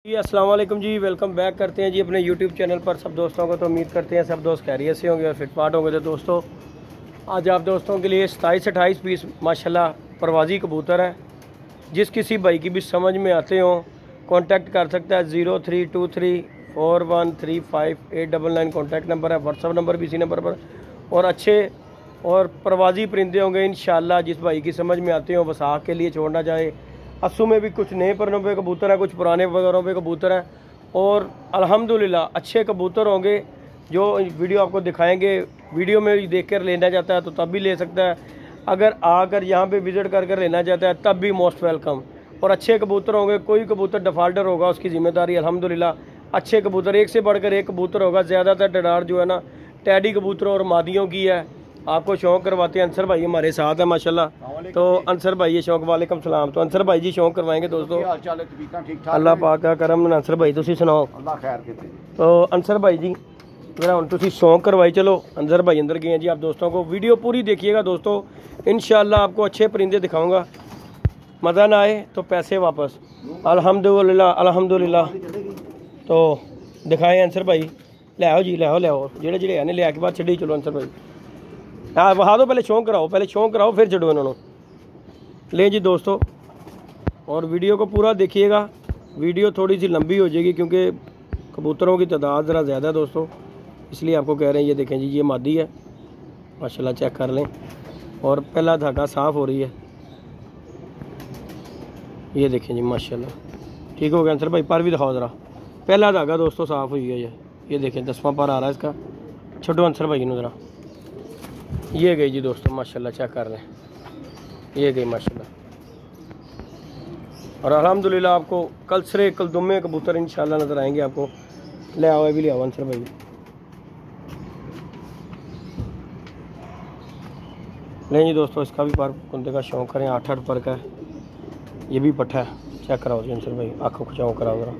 जी अस्सलाम वालेकुम जी, welcome back करते हैं जी अपने यूट्यूब चैनल पर सब दोस्तों को। तो उम्मीद करते हैं सब दोस्त खैरियत से होंगे और फिटफाट होंगे। तो दोस्तों आज आप दोस्तों के लिए 27-28 पीस माशाल्लाह परवाज़ी कबूतर है। जिस किसी भाई की भी समझ में आते हों कांटेक्ट कर सकता है। 0323413589 कॉन्टैक्ट नंबर है। व्हाट्सअप नंबर भी इसी नंबर पर। और अच्छे और परवाज़ी परिंदे होंगे इंशाल्लाह। जिस भाई की समझ में आते हों बस आग के लिए छोड़ना चाहे। अस्सू में भी कुछ नए परनों पे कबूतर हैं, कुछ पुराने वगैरह पे कबूतर हैं और अल्हम्दुलिल्लाह अच्छे कबूतर होंगे जो वीडियो आपको दिखाएंगे। वीडियो में देख कर लेना चाहता है तो तब भी ले सकता है, अगर आकर यहाँ पे विज़िट कर लेना चाहता है तब भी मोस्ट वेलकम। और अच्छे कबूतर होंगे, कोई कबूतर डिफ़ाल्टर होगा उसकी ज़िम्मेदारी अल्हम्दुलिल्लाह। अच्छे कबूतर एक से बढ़कर एक कबूतर होगा। ज़्यादातर डरार जो है ना टैडी कबूतरों और मादियों की है। आपको शौक़ करवाते हैं। अंसर भाई हमारे साथ है माशाल्लाह। तो अंसर भाई ये शौक़, वालेकुम सलाम। तो अंसर भाई जी शौक़ करवाएंगे दोस्तों। अल्लाह पाक का करम। अंसर भाई तुसी सुनाओ। तो अंसर भाई जी मेरा हम तुसी शौक़ करवाई। चलो अंसर भाई अंदर गए हैं जी। आप दोस्तों को वीडियो पूरी देखिएगा दोस्तों, इंशाल्लाह आपको अच्छे परिंदे दिखाऊँगा। मज़ा ना आए तो पैसे वापस। अल्हम्दुलिल्लाह अल्हम्दुलिल्लाह। तो दिखाएँ अंसर भाई। ले आओ जी, ले आओ जेड़े जेड़े आने ले के बाद छड़ी। चलो अंसर भाई हाँ वहा दो, पहले शौक़ कराओ, फिर छड़ो इन्होंने। ले जी दोस्तों, और वीडियो को पूरा देखिएगा। वीडियो थोड़ी सी लंबी हो जाएगी क्योंकि कबूतरों की तादाद ज़रा ज़्यादा है दोस्तों, इसलिए आपको कह रहे हैं। ये देखें जी, ये मादी है माशाल्लाह, चेक कर लें। और पहला धागा साफ़ हो रही है। ये देखें जी माशाल्लाह, ठीक हो गया। अंसर भाई पर भी दिखाओ ज़रा। पहला धागा दोस्तों साफ़ हुई है। ये देखें 10वां पर आ रहा है इसका। छोड़ो अंसर भाई ने ज़रा। ये गई जी दोस्तों माशाल्लाह, चेक कर लें। ये गई माशाल्लाह। और अल्हम्दुलिल्लाह आपको कलसरे कलदुमे कबूतर इंशाल्लाह नज़र आएंगे आपको। ले आओ, भी ले आओ अंसर भाई। नहीं जी दोस्तों, इसका भी पर कुंदे का शौक़ करें। 8-8 पर का है। ये भी पट्ठा है। चेक कराओ जी अंसर भाई, आँखों को शौक़ कराओ ज़रा।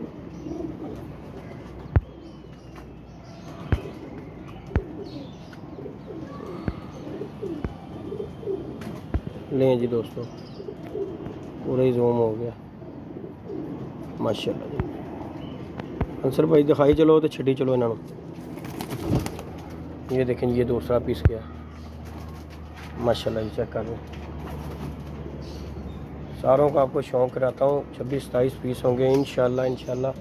लें जी दोस्तों, पूरा ही जूम हो गया माशाल्लाह जी। अंसर भाई दिखाई चलो तो छड़ी चलो इन्होंने। ये देखें ये दूसरा पीस गया माशाल्लाह जी, चेक कर लो। सारों का आपको शौक़ कराता हूँ। 26-27 पीस होंगे इंशाल्लाह।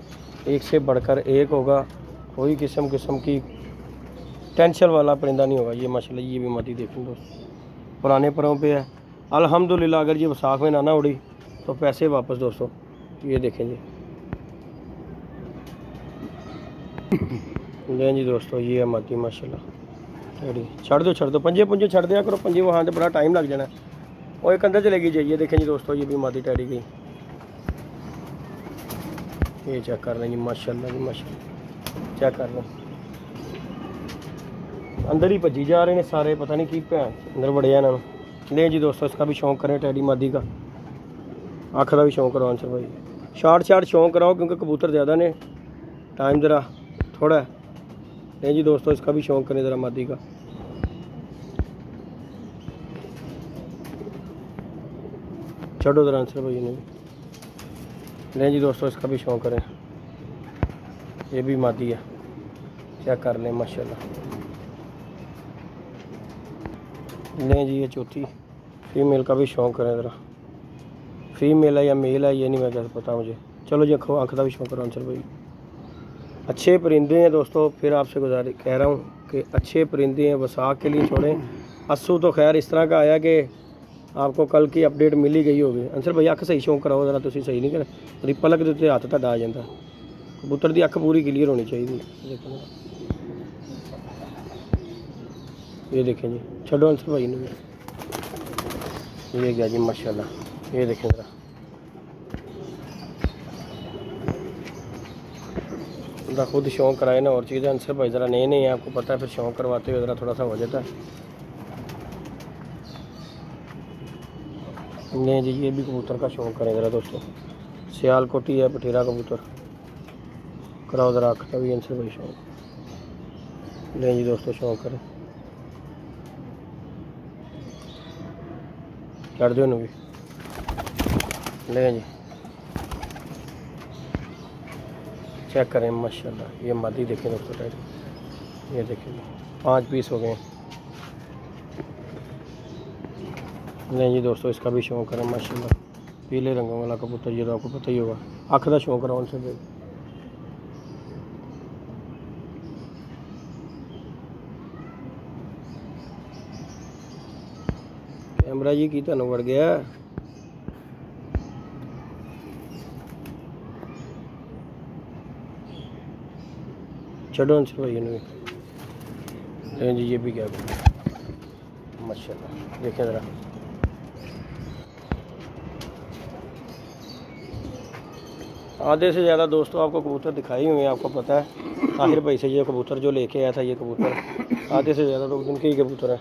एक से बढ़कर एक होगा। कोई किस्म की टेंशन वाला परिंदा नहीं होगा। ये माशाल्लाह ये भी मादी देखें दोस्तों, पुराने परों पे है अल्हम्दुलिल्लाह। अगर ये वसाख में ना उड़ी तो पैसे वापस दोस्तों। ये देखें जी। लें जी दोस्तों, ये है मादी माशाल्लाह। छड़ दो पंजे छड़ दिया करो। पंजे वहाँ से बड़ा टाइम लग जाना है। और एक अंदर चलेगी जी। ये देखें जी दोस्तों, ये भी मादी टैडी गई। ये चेक कर लें जी माशाल्लाह जी माशाल्लाह, चेक कर लें। अंदर ही भजी जा रहे हैं सारे, पता नहीं की भैन अंदर बड़े हैं इन्होंने। ले जी दोस्तों, इसका भी शौक़ करें टैडी मादी का। आँख का भी शौक़ कराओ अंसर भाई। शार्ट शौक़ कराओ क्योंकि कबूतर ज़्यादा ने, टाइम ज़रा थोड़ा है। ले जी दोस्तों, इसका भी शौक़ करें ज़रा मादी का। छोड़ो ज़रा अंसर भाई ने भी। ले जी दोस्तों, इसका भी शौक़ करें। ये भी मादी है, चेक कर लें माशाल्लाह। लें जी ये चौथी फीमेल का भी शौक़ करें ज़रा। फीमेल है या मेल है ये नहीं मैं कैसे पता मुझे। चलो जी आँख का भी शौक़ करो अंसर भाई। अच्छे परिंदे हैं दोस्तों, फिर आपसे गुजारिश कह रहा हूँ कि अच्छे परिंदे हैं, वसाख के लिए छोड़ें। अस्सू तो खैर इस तरह का आया कि आपको कल की अपडेट मिल ही गई होगी। अंसर भाई अख सही शौक़ कराओ ज़रा। तुम सही नहीं कर री पलक के उत्ते हत्थ तुहाडा आ जाता। कबूतर की अख पूरी क्लीयर होनी चाहिए। ये देखें जी, छोड़ो अंसर भाई ने। ये गया जी माशाल्लाह। ये देखें ज़रा, ज़रा खुद शौक़ कराए ना और चीज़ें। अंसर भाई ज़रा नए हैं, आपको पता है, फिर शौक़ करवाते हुए ज़रा थोड़ा सा हो जाता है। नहीं जी, ये भी कबूतर का शौक़ करें ज़रा दोस्तों। सियालकोटी है, पठेरा कबूतर कराओ ज़रा। आँख का भी अंसर भाई शौक़। नहीं जी दोस्तों, शौक़ करें। चढ़ दो भी। ले जी चेक करें माशाल्लाह। ये मादी देखें दोस्तों टेडी, ये देखें 5 पीस हो गए। नहीं जी दोस्तों, इसका भी शौक़ करें माशाल्लाह। पीले रंगों वाला कबूतर, ये तो आपको पता ही होगा, अख का शौक़ रहा उनसे भाई। कैमरा जी की तुहानू वड़ गया। छड़ो उनसे भाई इन्हें। जी ये भी क्या माशाल्लाह, देखें ज़रा। आधे से ज़्यादा दोस्तों आपको कबूतर दिखाई हुए हैं, आपको पता है। ताहिर भाई से ये कबूतर जो लेके आया था, ये कबूतर आधे से ज़्यादा तो उनके ही कबूतर है।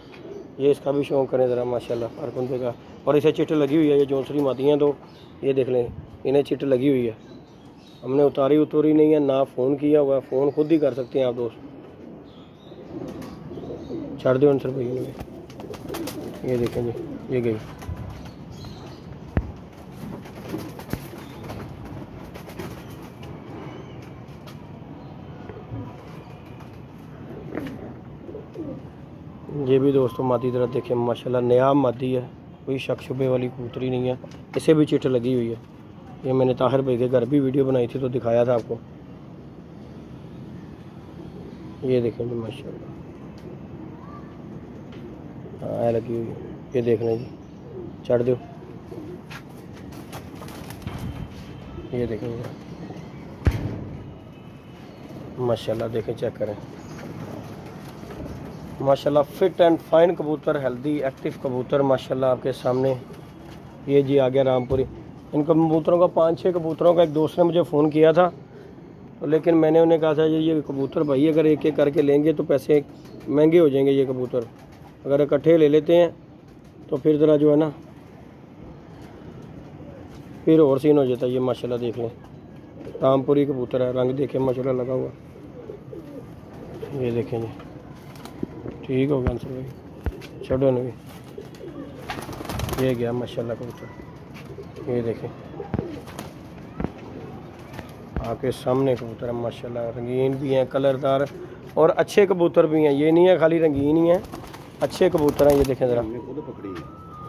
ये इसका भी शौक़ करें ज़रा माशाल्लाह, हर बंदे का। और इसे चिट लगी हुई है, ये जोंसरी मादियाँ तो ये देख लें, इन्हें चिट लगी हुई है। हमने उतारी नहीं है, ना फ़ोन किया हुआ है, फ़ोन खुद ही कर सकते हैं आप दोस्त। छड़ दो आंसर भाई, ये देखें जी, ये गई। ये भी दोस्तों मादी तरह देखें माशाल्लाह, नया मादी है, कोई शक शुबे वाली कबूतरी नहीं है। इसे भी चिट लगी हुई है। ये मैंने ताहिर भाई के घर भी वीडियो बनाई थी तो दिखाया था आपको। ये देखें जी माशाल्लाह, हाँ लगी हुई है। ये देख लें जी, चढ़ दो। ये देखें माशाल्लाह, देखें चेक करें माशाल्लाह। फिट एंड फाइन कबूतर, हेल्दी एक्टिव कबूतर माशाल्लाह आपके सामने। ये जी आ गया रामपुरी। इन कबूतरों का 5-6 कबूतरों का एक दोस्त ने मुझे फ़ोन किया था, तो लेकिन मैंने उन्हें कहा था ये कबूतर भाई अगर एक एक करके लेंगे तो पैसे महंगे हो जाएंगे। ये कबूतर अगर इकट्ठे ले लेते हैं तो फिर ज़रा जो है ना, फिर और सीन हो जाता है। ये माशाल्लाह देख लें, रामपुरी कबूतर है, रंग देखें माशाल्लाह लगा हुआ। ये देखें जी, ठीक हो गया आंसर भाई, छोड़ो नहीं। ये गया माशाल्लाह कबूतर, ये देखें आपके सामने कबूतर है माशाल्लाह। रंगीन भी हैं, कलरदार और अच्छे कबूतर भी हैं। ये नहीं है खाली रंगीन ही हैं, अच्छे कबूतर हैं। ये देखें ज़रा,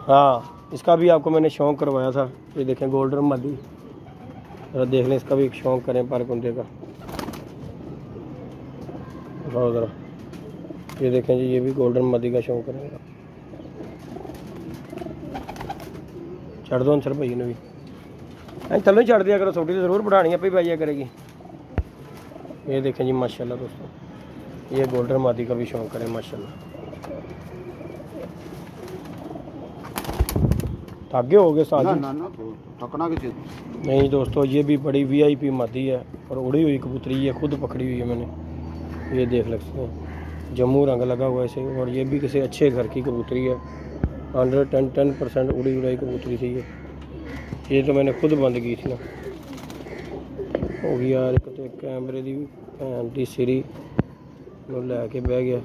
हाँ इसका भी आपको मैंने शौक़ करवाया था। ये देखें गोल्डन मादी, ज़रा देख लें, इसका भी शौक़ करें पर कुंदे का। हाँ ज़रा ये देखें जी, ये भी गोल्डन मादी का शौक़ करेंगे। छड़ दो आंसर भाई ने भी, थल्लों ही छड़ दिया करो, छोटी तो ज़रूर बढ़ानी है भाई करेगी। ये देखें जी माशाल्लाह दोस्तों, ये गोल्डन मादी का भी शौक़ करें माशाल्लाह। धागे हो गए साथ नहीं दोस्तों, ये भी बड़ी VIP मादी है और उड़ी हुई कबूतरी, ये खुद पकड़ी हुई है मैंने। ये देख सकते हैं, जम्मू रंग लगा हुआ है इसे। और ये भी किसी अच्छे घर की कबूतरी है, 110% उड़ी उड़ाई कबूतरी थी ये तो मैंने खुद बंद की थी ना। हो गया यार, एक तो कैमरे की भैन की सिरी लैके बह गया।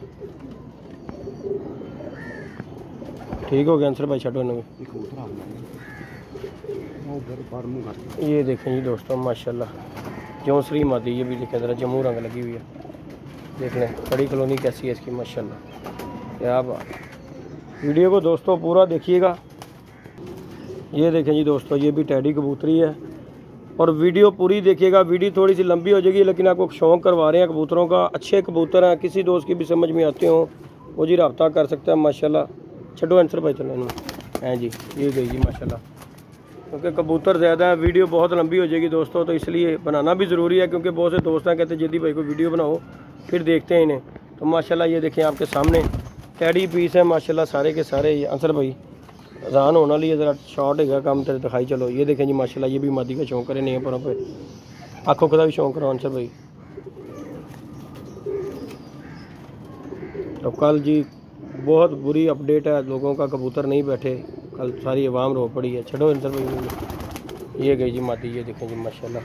ठीक हो गया आंसर भाई, छो इन्हें। ये देखें जी दोस्तों माशाल्लाह, जोंसरी मादी, ये भी देखें ज़रा, जम्मू रंग लगी हुई है। देख लें बड़ी कॉलोनी कैसी है इसकी माशाल्लाह, क्या बात। वीडियो को दोस्तों पूरा देखिएगा। ये देखें जी दोस्तों, ये भी टेडी कबूतरी है और वीडियो पूरी देखिएगा। वीडियो थोड़ी सी लंबी हो जाएगी लेकिन आपको शौक़ करवा रहे हैं कबूतरों का। अच्छे कबूतर हैं, किसी दोस्त की भी समझ में आते हो वो जी रब्ता कर सकता है माशाल्लाह। छो आंसर भाई चलो हैं जी, ये गई जी माशाल्लाह, क्योंकि कबूतर ज़्यादा है, वीडियो बहुत लंबी हो जाएगी दोस्तों, तो इसलिए बनाना भी ज़रूरी है। क्योंकि बहुत से दोस्त हैं कहते जल्दी भाई को वीडियो बनाओ फिर देखते हैं इन्हें। तो माशाल्लाह ये देखें आपके सामने टेडी पीस है माशाल्लाह सारे के सारे। ये आंसर भाई रान होने वाली है, ज़रा शॉर्ट है काम तेरे दिखाई। चलो ये देखें जी माशाल्लाह, ये भी मादी का शौक़ करे नहीं है, पर आँखों का भी शौक़ करो आंसर भाई। तो कल जी बहुत बुरी अपडेट है, लोगों का कबूतर नहीं बैठे, कल सारी आवाम रो पड़ी है। छड़ो आंसर भाई, ये गई जी मादी, ये देखें जी माशाल्लाह,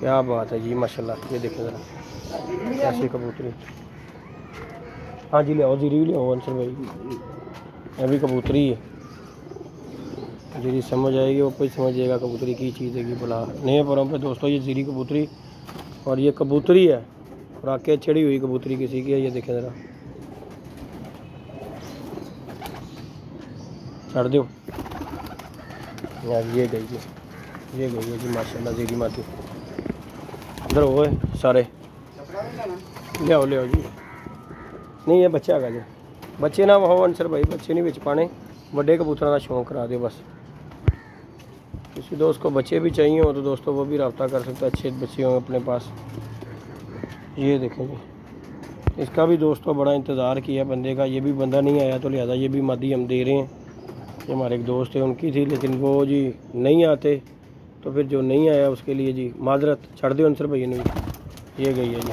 क्या बात है जी माशाल्लाह। ये देखें ज़रा कैसी कबूतरी। हाँ जी लियाओ, जीरी भी लियाओ आंसर भाई, ये भी कबूतरी है। जीरी समझ आएगी वो कोई समझिएगा कबूतरी की चीज़ है कि भला। नए परों पे दोस्तों ये जीरी कबूतरी और ये कबूतरी है, और आके चढ़ी हुई कबूतरी किसी की है, ये देखें ज़रा, चढ़ दो यार। ये गई जी, ये गई है जी माशाल्लाह ज़ेरी माती। इधर हो सारे ले आओ जी। नहीं ये बच्चा है जी, बच्चे ना वो अंसर भाई, बच्चे नहीं बिच पाने, बड़े कबूतरों का शौक करा दो बस। किसी दोस्त को बच्चे भी चाहिए हो तो दोस्तों वो भी रब्ता कर सकता है, अच्छे बच्चे हों अपने पास। ये देखें जी, इसका भी दोस्तों बड़ा इंतज़ार किया बंदे का, ये भी बंदा नहीं आया तो लिहाजा ये भी मादी हम दे रहे हैं। ये हमारे एक दोस्त है उनकी थी, लेकिन वो जी नहीं आते, तो फिर जो नहीं आया उसके लिए जी माजरत। छड़ दो अंसर भाई ने भी। ये गई है जी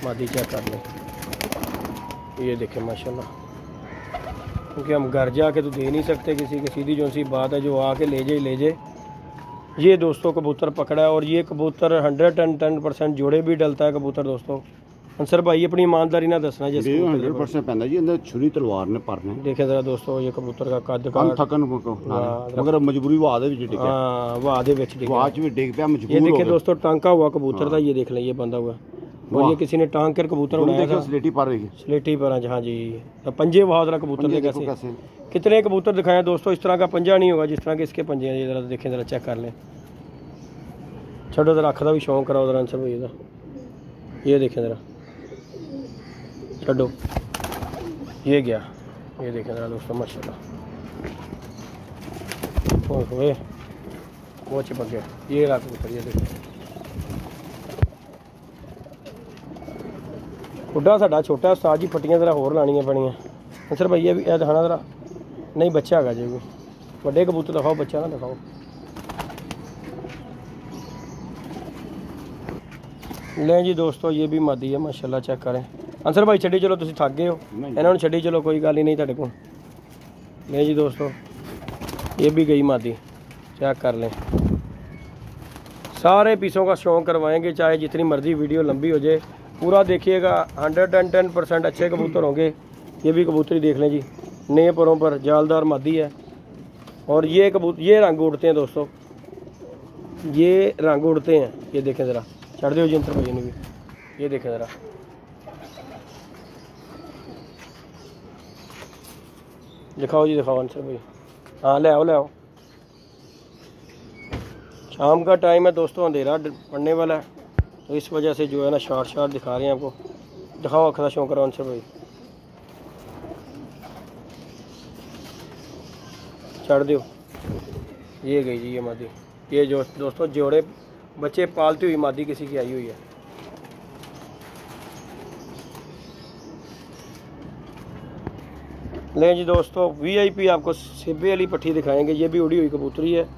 मादी, चेक कर लें। ये देखें माशाल्लाह, क्योंकि हम घर जाके तो दे नहीं सकते किसी की, सीधी जो सी बात है, जो आके ले जाए। ये दोस्तों कबूतर पकड़ा है, और ये कबूतर 110% जोड़े भी डलता है कबूतर दोस्तों। अंसर भाई अपनी ईमानदारी ना दसना जैसे 100% पैंदा जी, अंदर छुरी तलवार ने परने। देखे जरा दोस्तों ये कबूतर का कद का थकन मगर मजबूरी वाह दे विच डिगा। हां वाह दे विच डिगा, वाह च भी डिग पिया मजबूर। ये देखे दोस्तों टांका हुआ कबूतर था, ये देख लें ये बंदा हुआ, और ये किसी ने टांग कर कबूतर उड़ाया था। स्लेटी पर है, स्लेटी पर। हाँ जी, पंजे वहां जरा कबूतर दे कैसे, कितने कबूतर दिखाए दोस्तों, इस तरह का पंजा नहीं होगा जिस तरह के इसके पंजे हैं। ये जरा देखें, जरा चेक कर लें। छोड़ो जरा, अख का भी शौक कराओ जरा अंसर भाई, ये देखें जरा, छोड़ो ये गया। ये देखें जरा दोस्तों माशाल्लाह, वो चिपक गया। ये रहा कबूतर, ये देखें। खुड्डा साडा छोटा उस्ताद जी, फट्टियां जरा होर लानियां पड़ियां। अंसर भाई ये भी दिखाना जरा, नहीं बच्चा है जी, बड़े कबूतर दिखाओ, बच्चा ना दिखाओ। ले जी दोस्तों ये भी मादी है माशाल्लाह, चेक करें। अंसर भाई छड़ी चलो, तुम थक गए हो, इन्होंने छड़ी चलो, कोई गल ही नहीं तेरे को। ले जी दोस्तों ये भी गई मादी, चेक कर लें। सारे पीसों का शौक करवाएंगे, चाहे जितनी मर्जी वीडियो लंबी हो जाए, पूरा देखिएगा। 110% अच्छे कबूतर होंगे। ये भी कबूतरी देख लें जी, नए परों पर जालदार मादी है, और ये ये रंग उड़ते हैं दोस्तों, ये रंग उड़ते हैं। ये देखें ज़रा, चढ़ दो जी अंतर भाई ने भी। ये देखें ज़रा, दिखाओ जी, दिखाओ अंसर भाई। हाँ ले आओ। शाम का टाइम है दोस्तों, अंधेरा पड़ने वाला है, तो इस वजह से जो है ना शार्ट दिखा रहे हैं आपको। दिखाओ अखरा शौक करो अंसर भाई, चढ़ दो। ये गई जी ये मादी। ये जो दोस्तों जोड़े बच्चे पालती हुई मादी किसी की आई हुई है। ले जी दोस्तों VIP आपको सिब्बे वाली पट्टी दिखाएंगे। ये भी उड़ी हुई कबूतरी है,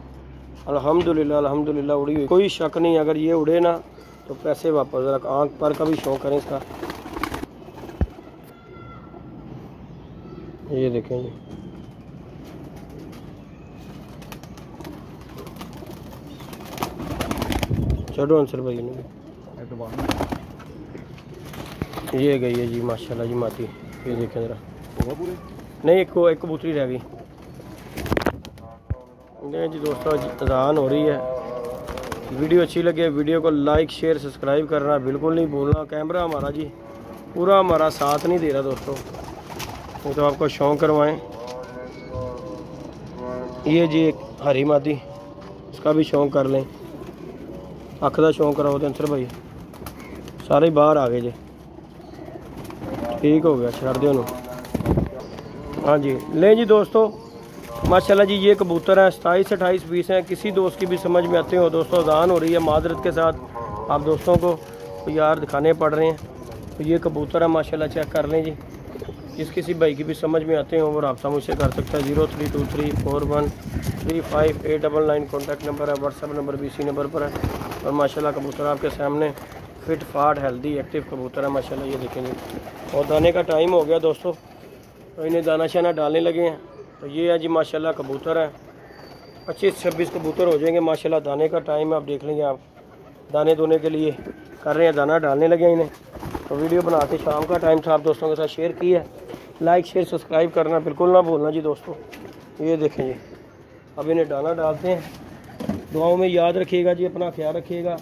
अल्हम्दुलिल्लाह उड़ी हुई, कोई शक नहीं। अगर ये उड़े ना तो पैसे वापस। ज़रा आँख पर का भी शौक करें इसका। ये देखें जी, चलो अंसर भाई ने ये गई है जी माशाल्लाह जी मादी। ये देखें ज़रा, नहीं एक कबूतरी रह गई। नहीं जी दोस्तों अज़ान हो रही है। वीडियो अच्छी लगे वीडियो को लाइक शेयर सब्सक्राइब करना बिल्कुल नहीं भूलना। कैमरा हमारा जी पूरा हमारा साथ नहीं दे रहा दोस्तों, वो तो आपको शौक करवाएं। ये जी एक हरी मादी, इसका भी शौक कर लें। अख का शौक कराओ तो अंसर भाई, सारे बाहर आ गए जी, ठीक हो गया, छड़ दो। हाँ जी ले जी दोस्तों माशाल्लाह जी, ये कबूतर हैं 27-28 पीस हैं। किसी दोस्त की भी समझ में आते हो दोस्तों, अज़ान हो रही है, माजरत के साथ आप दोस्तों को तो यार दिखाने पड़ रहे हैं। तो ये कबूतर है माशाल्लाह, चेक कर लें जी। जिस किसी भाई की भी समझ में आते हो वो रब्ता मुझसे कर सकता है। 0323413589 कॉन्टैक्ट नंबर है, व्हाट्सअप नंबर भी इसी नंबर पर है। और माशाल्लाह कबूतर आपके सामने फिट फाट हेल्दी एक्टिव कबूतर है माशाल्लाह। ये देखेंगे, और दाने का टाइम हो गया दोस्तों, तो इन्हें दाना शाना डालने लगे हैं। तो ये है जी माशाल्लाह कबूतर है, 25-26 कबूतर हो जाएंगे माशाल्लाह। दाने का टाइम है, आप देख लेंगे। आप दाने धोने के लिए कर रहे हैं, दाना डालने लगे इन्हें। तो वीडियो बना के शाम का टाइम था, आप दोस्तों के साथ शेयर किया। लाइक शेयर सब्सक्राइब करना बिल्कुल ना भूलना जी दोस्तों। ये देखें जी, अब इन्हें दाना डालते हैं। दुआओं में याद रखिएगा जी, अपना ख्याल रखिएगा।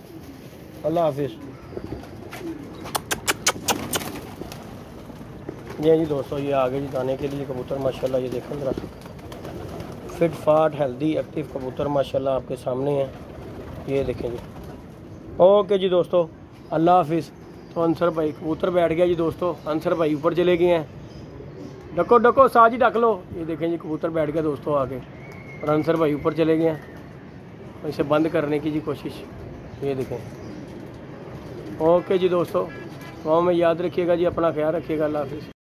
अल्लाह हाफिज़। ये जी दोस्तों ये आगे जी दाने के लिए कबूतर माशाल्लाह, ये देखें जरा फिट फाट हेल्दी एक्टिव कबूतर माशाल्लाह आपके सामने हैं। ये देखें जी। ओके जी दोस्तों, अल्लाह हाफिज़। तो अंसर भाई कबूतर बैठ गया जी दोस्तों, अंसर भाई ऊपर चले गए हैं। डको डको साज ही ढक लो। ये देखें जी कबूतर बैठ गया दोस्तों आगे, और अंसर भाई ऊपर चले गए हैं इसे बंद करने की जी कोशिश। ये देखें। ओके जी दोस्तों, वहाँ में याद रखिएगा जी, अपना ख्याल रखिएगा। अल्लाह हाफिज़।